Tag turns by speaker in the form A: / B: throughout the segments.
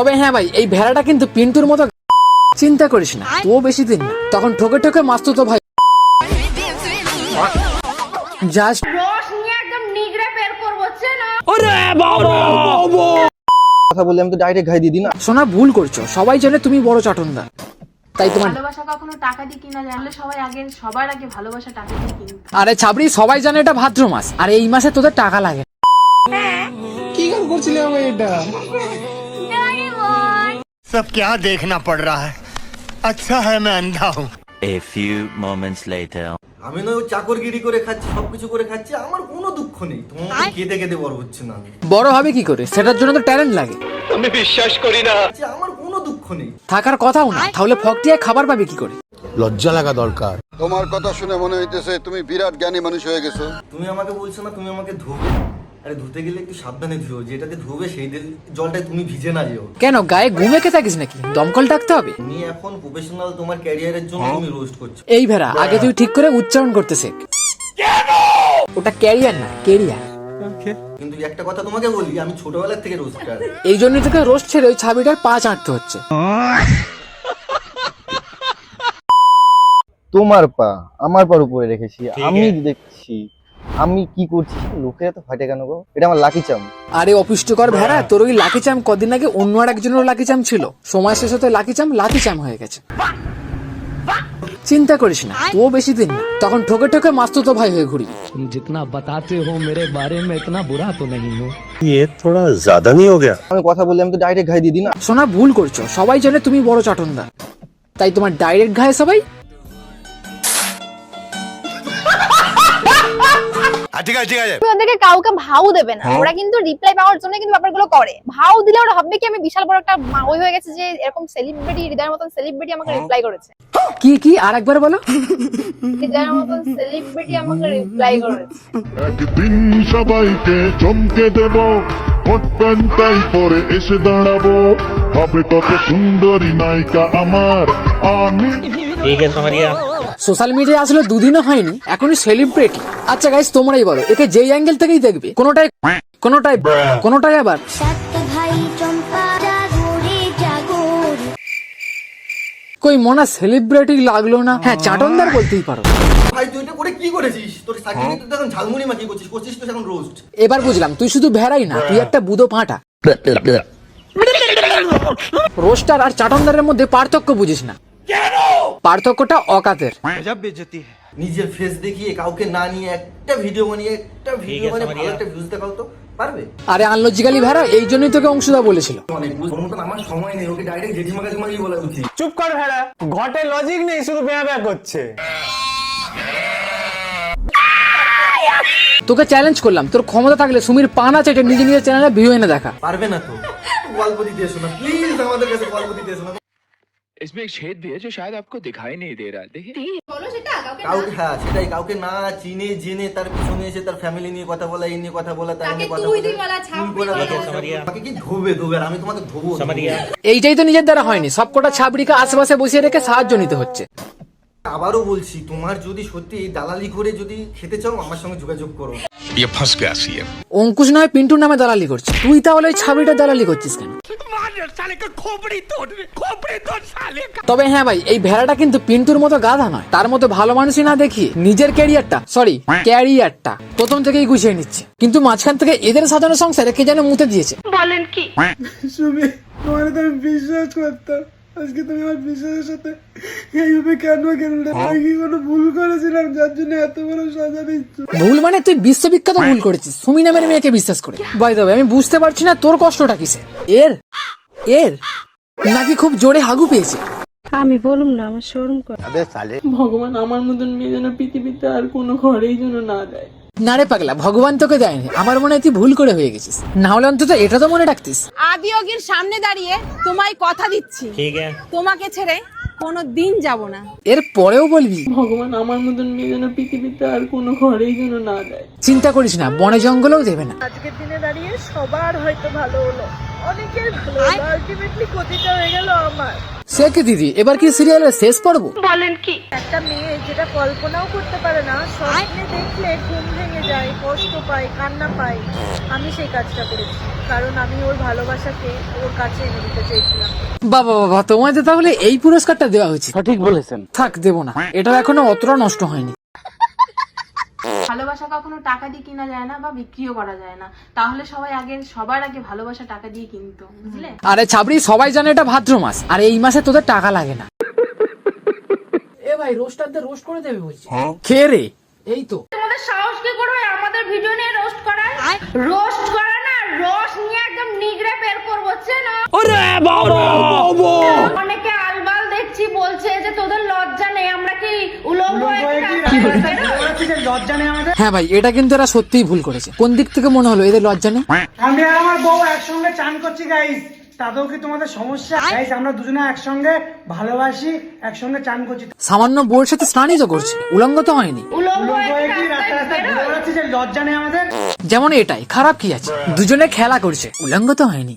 A: তবে হ্যাঁ ভাই, এই ভেড়াটা কিন্তু পিন্টুর মতো। চিন্তা করিস না, ও বেশি দিন না, তখন ঠকে ঠকে মাস্তুতো ভাই জাস্ট
B: কথা বলে আমি তো ডাইরেক্ট ঘাই দিয়ে দিই না।
A: শোনা, ভুল করছো, সবাই জানে তুমি বড় চাটুন্দা। তাই তোমার
C: ভালোবাসা কখনো টাকা দিয়ে কিনা জানলে সবার আগে ভালোবাসা টাকা দিয়ে কিনতে।
A: আরে ছাবড়ি, সবাই জানে এটা ভাদ্র মাস, আর এই মাসে তোদের টাকা লাগে।
B: কি গান করছিলি আমি এটা?
D: सब क्या देखना पड़ रहा है, अच्छा है मैं अंधा हूँ।
E: A few moments later.
B: আমি না চাকরগিরি করে খাচ্ছি, সবকিছু করে খাচ্ছি, আমার কোনো দুঃখ নেই। তোমার কেঁদে কেঁদে বড় হচ্ছে না। আমি
A: বড় হবে কি করে? সেটার জন্য তো ট্যালেন্ট লাগে।
D: আমি বিশ্বাস করি না।
B: আমার কোনো দুঃখ নেই।
A: থাকার কথাও না, তাহলে ফকটিয়ায় খাবার পাবে কি করে?
D: লজ্জা লাগা দরকার।
F: তোমার কথা শুনে মনে হইতেছে তুমি বিরাট জ্ঞানী মানুষ হয়ে গেছো।
B: তুমি আমাকে বলছো না তুমি আমাকে ধোবে, আরে ধুতে গেলে একটু সাবধানে ধুও, যেটাতে ধোবে সেই জলটাই তুমি ভিজে না যেও।
A: কেন, গায়ে ঘুমেকে থাকিস নাকি? দমকল ডাকতে হবে?
B: তুমি এখন প্রফেশনাল, তোমার ক্যারিয়ারের জন্য তুমি রোস্ট করছো।
A: এই ভেড়া, আগে তুই ঠিক করে উচ্চারণ করতে শেখ। ওটা ক্যারিয়ার না, কেরিয়ার।
B: কিন্তু একটা কথা তোমাকে বলি, আমি ছোটবেলার থেকে রোস্টার।
A: এই জন্যই তোকে রোস্ট ছেড়ে ওই ছাবিটার পা চাটতে হচ্ছে।
B: তোমার পা আমার পার উপরে রেখেছি, আমি দেখছি আমি কি করছি। লোকে এত ফাটে কেন গো? এটা আমার লাকি চাম।
A: আরে অপুষ্টকর ভেড়া, তোর ওই লাকি চাম কদিন আগে অন্য আর একজনের লাকি চাম ছিল, সময় শেষ হতে লাকি চাম লাকি চাম হয়ে গেছে। চিন্তা করিস না, ও বেশি দিন না, তখন ঠকে ঠকে মাস্তুতো ভাই হয়ে ঘুরি।
G: जितना बताते हो मेरे बारे में इतना बुरा तो नहीं हो।
D: ये थोड़ा ज्यादा नहीं हो गया?
B: আমি কথা বলে আমি তো ডাইরেক্ট ঘাই দিয়ে দিই না।
A: শোনা, ভুল করছো, সবাই জানে তুমি বড় চাটুন্দা। তাই তোমার ডাইরেক্ট ঘায়ে সবাই।
D: ঠিক আছে ঠিক আছে।
H: তুমি ওদেরকে কাউকে ভাও দেবে না, ওরা কিন্তু রিপ্লাই পাওয়ার জন্য কিন্তু ব্যাপারগুলো করে। ভাও দিলে ওরা ভাববে কি আমি বিশাল বড় একটা ওই হয়ে গেছে, যে এরকম সেলিব্রিটি, হৃদয়ের মতন সেলিব্রিটি আমাকে রিপ্লাই করেছে।
A: কি কি আর একবার বলো?
H: হৃদয়ের মতন সেলিব্রিটি আমাকে রিপ্লাই করেছে।
I: একদিন সবাইকে চমকে দেব, কোট প্যান্টাই পরে এসে দাঁড়াবো, হবে কত সুন্দরী নায়িকা আমার আমি।
A: সোশ্যাল মিডিয়া আসলে দুদিনও হয়নি, এখনই সেলিব্রিটি। আচ্ছা গাইস, তোমরাই বলো, একে যেই অ্যাঙ্গেল থেকেই দেখবে, কোনোটাই আবার কই মনা সেলিব্রিটি লাগলো না। হ্যাঁ, চাটনদার বলতেই পারো।
B: ভাই তুই এটা করে কি করেছিস? তোর সার্টিফিকেট তো এখন ঝালমুড়ি মাখি করছিস তো এখন রোস্ট।
A: এবার বুঝলাম, তুই শুধু ভেড়াই না, তুই একটা বুদো পাঁটা। রোস্টার আর চাটনদারের মধ্যে পার্থক্য বুঝিস না। পার্থক্যটা অকাতের।
B: নিজের ফেস দেখিয়ে কাউকে না নিয়ে একটা ভিডিও বানিয়ে ভালো একটা ভিউজ দেখাও তো পারবে?
A: আরে আনলজিক্যালি ভেড়া, এই জন্যই তোকে অংশুদা বলেছিল।
B: অনেক আমার সময় নেই, ওকে ডাইরেক্ট জেঠিমা কাকিমা গিয়ে বলা উচিত।
G: চুপ কর ভেড়া, ঘটে লজিক নেই, শুধু ব্যাঁ ব্যাঁ করছে।
A: তোকে চ্যালেঞ্জ করলাম, তোর ক্ষমতা থাকলে সুমির পানা চেটে নিজের চ্যানেলে ভিউ এনে দেখা।
B: পারবে না তো? গল্প দিতে এসো না প্লিজ, আমাদের কাছে গল্প দিতে এসো না।
J: इसमें एक छेद भी है जो शायद आपको दिखाई नहीं दे रहा है, देखिए।
B: কাউকে, হ্যাঁ সেটাই, কাউকে না চিনে জেনে তার পিছনে এসে তার ফ্যামিলি নিয়ে কথা বলা, এই নিয়ে কথা বলা, তার নিয়ে কথা বলা, আমাকে কি ধোবে, আর আমি তোমাকে ধোবো।
A: এইটাই তো নিজের দ্বারা হয়নি, সবকটা ছাবড়িকে আশেপাশে বসিয়ে রেখে সাহায্য নিতে হচ্ছে।
B: আবারও বলছি, তোমার যদি সত্যি এই দালালি করে যদি খেতে চাও, আমার সঙ্গে যোগাযোগ করো।
A: অঙ্কুশ নয় পিন্টুর নামে দালালি করছে, তুই তাহলে ওই ছাবড়িটা দালালি করছিস কেন? তবে হ্যাঁ ভাই, এই ভেড়াটা কিন্তু পিন্টুর মতো গাধা নয়, তার মতো ভালো মানুষই না দেখিয়ে নিজের ক্যারিয়ারটা প্রথম থেকেই গুছিয়ে নিচ্ছে, কিন্তু মাঝখান থেকে এদের সাজানো সংসারে কে যেন মুতে দিয়েছে।
C: বলেন কি?
K: সুমি, তোমার তো আমি বিশ্বাস করতাম, আজকে তুমি আমার বিশ্বাসের সাথে এইভাবে কেন আমি কি কোনো ভুল করেছিলাম যার জন্য এত বড় সাজা দিচ্ছ?
A: ভুল মানে তুই বিশ্ববিখ্যাত ভুল করেছিস সুমি নামের মেয়েকে বিশ্বাস করে। বাই দ্য ওয়ে, আমি বুঝতে পারছি না তোর কষ্টটা কিসে, এর নাকি খুব জোরে হাগু পেয়েছে?
C: আমি বলুম না, আমার শরম করে। ভগবান আমার মতন মেয়ে যেন পৃথিবীতে আর কোনো ঘরেই যেন না দেয়।
A: না রে পাগলা, ভগবান তোকে দেয়নি, আমার মনে হয় তুই ভুল করে হয়ে গেছিস, না হলে অন্তত এটা তো মনে রাখতিস।
H: আদিয়োগীর সামনে দাঁড়িয়ে তোমায় কথা দিচ্ছি, তোমাকে ছেড়ে কোনো দিন যাব না।
A: এর পরেও বলবি
C: ভগবান আমার মতন মেয়ে যেন পৃথিবীতে আর কোনো ঘরেই যেন না দেয়।
A: চিন্তা করিস না, বনে জঙ্গলেও দেবে না।
C: আজকের দিনে দাঁড়িয়ে সবার হয়তো ভালো হলো, অনেকের ভালো আলটিমেটলি ক্ষতিটা হয়ে গেল আমার।
A: সে কি দিদি, এবার কি সিরিয়ালের শেষ পর্ব?
C: বলেন কি? একটা মেয়ে যেটা কল্পনাও করতে পারে না, স্বপ্নে দেখলে ঘুম ভেঙে যায়, কষ্ট পায়, কান্না পায়, আমি সেই কাজটা করেছি, কারণ আমি ওর ভালোবাসাকে ওর কাছে এনে দিতে চেয়েছিলাম।
A: বাবা বাবা, তোমাদের তাহলে এই পুরস্কারটা দেওয়া হয়েছে। সঠিক বলেছেন। থাক, দেবো না, এটা এখনো অতটা নষ্ট হয়নি।
C: ভালোবাসা কখনো টাকা দিয়ে কিনা যায় না বা বিক্রিও করা যায় না, তাহলে সবার আগে ভালোবাসা টাকা দিয়ে কিনতো, বুঝলে?
A: আরে ছাবড়ি, সবাই জানে এটা ভাদ্র মাস, আর এই মাসে তোদের টাকা লাগে না। এ ভাই, রোস্টারদের রোস্ট করে দেবে বলছি। খেয়ে রে, এই তো।
C: তোমাদের সাহস কি করে হয় আমাদের ভিডিও নিয়ে রোস্ট করার? রোস্ট করা না, রস নিয়ে একদম নিগড়ে বের করব, চেনো?
A: ওরে বাবা বাবা,
C: অনেকে আলবাল দেখছি বলছে যে তোদের লজ্জা নেই, আমরা কি উলঙ্গ হয়ে লজ্জা নেই আমাদের?
A: হ্যাঁ ভাই, এটা কিন্তু এরা সত্যিই ভুল করেছে। কোন দিক থেকে মনে হলো এদের লজ্জা নেই?
K: আমি আর আমার বউ একসঙ্গে চান করছি গাইস, তাতেও কি তোমাদের সমস্যা? গাইস, আমরা দুজনে একসঙ্গে ভালোবাসি, একসঙ্গে চান করছি,
A: সামান্য বউয়ের সাথে স্নানই তো করছে, উলঙ্গ তো হয়নি।
C: উলঙ্গ
K: হয়ে কি রাস্তা রাস্তা ঘুরে বেড়াচ্ছি যে লজ্জা নেই আমাদের?
A: যেমন এটাই খারাপ কি আছে, দুজনে খেলা করছে, উলঙ্গ তো হয়নি।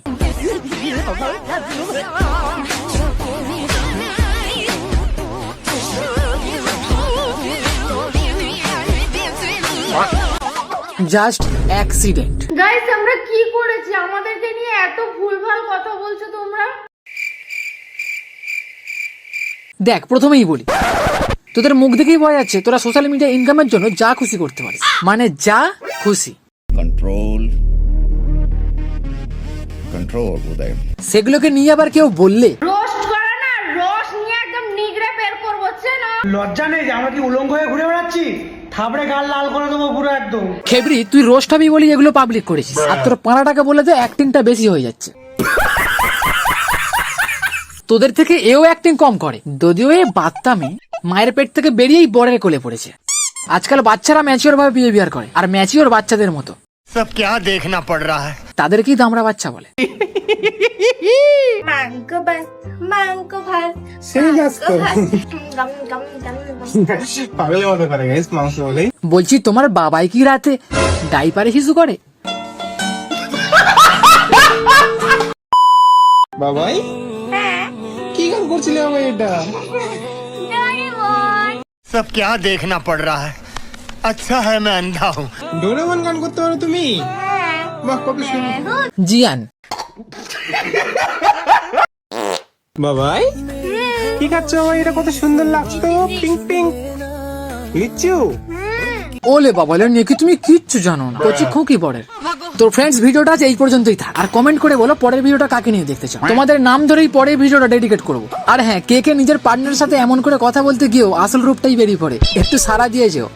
A: Just accident.
C: গাইস, আমরা কি করেছি? আমাদেরকে নিয়ে এত ভুলভাল কথা বলছো তোমরা।
A: দেখ, প্রথমেই বলি, তোদের মুখ দেখেই বোঝা যাচ্ছে তোরা সোশ্যাল মিডিয়া ইনকামের জন্য যা খুশি করতে পারিস, মানে যা খুশি।
I: कंट्रोल उदय
A: সেগুলোকে নিয়ে আবার কেউ বললে
C: রোস্ট করা না, রস নিয়ে একদম নিগড়ে বের করব, চেনো?
K: লজ্জা নেই যে আমরা কি উলঙ্গ হয়ে ঘুরে বেড়াচ্ছি? থাবড়ে গাল লাল করে দেবো পুরো একদম।
A: খেবরি, তুই রোস্ট হবি বলি এগুলো পাবলিক করেছিস, আর তোর 15 টাকা বলে তো অ্যাক্টিংটা বেশি হয়ে যাচ্ছে। তোদের থেকে এও অ্যাক্টিং কম করে, যদিও এ বাচ্চা মেয়ে মায়ের পেট থেকে বেরিয়েই বরের কোলে পড়েছে। আজকাল বাচ্চারা ম্যাচিওর ভাবে বিহেভিয়ার করে, আর ম্যাচিওর বাচ্চাদের মতো।
D: सब क्या देखना पड़ रहा है।
A: তাদেরকেই দামড়া বাচ্চা বলে।
C: মাংকো ভাত, মাংকো ভাত,
K: সেই গাছ তো
C: গাম গাম গাম গাম।
K: পাগলের মতো করে গাইস মাংস বলেই।
A: বলছি, তোমার বাবাই কি রাতে ডাইপারে শিশু করে?
K: বাবাই কি গান করছিলে বাবা? এটা
D: सब क्या देखना पड़ रहा है। अच्छा है मैं अंधा हूँ।
K: ডোরেমন গান করতে পারো তুমি? বাহ, কত সুন্দর।
A: জিয়ান,
K: বাবাই কি খাচ্ছ বাবা? এটা কত সুন্দর লাগতো, পিঙ্ক পিঙ্ক লিচু।
A: ওলে বাবা, নাকি তুমি কিচ্ছু জানো না, কচি খুকি পড়ের। তো ফ্রেন্ডস, ভিডিওটা আজ এই পর্যন্তই থাক, আর কমেন্ট করে বলো পরের ভিডিওটা কাকে নিয়ে দেখতে চাও। তোমাদের নাম ধরেই পরের ভিডিওটা ডেডিকেট করবো। আর হ্যাঁ, কে কে নিজের পার্টনারের সাথে এমন করে কথা বলতে গিয়েও আসল রূপটাই বেরিয়ে পড়ে, একটু সারা দিয়ে যেও।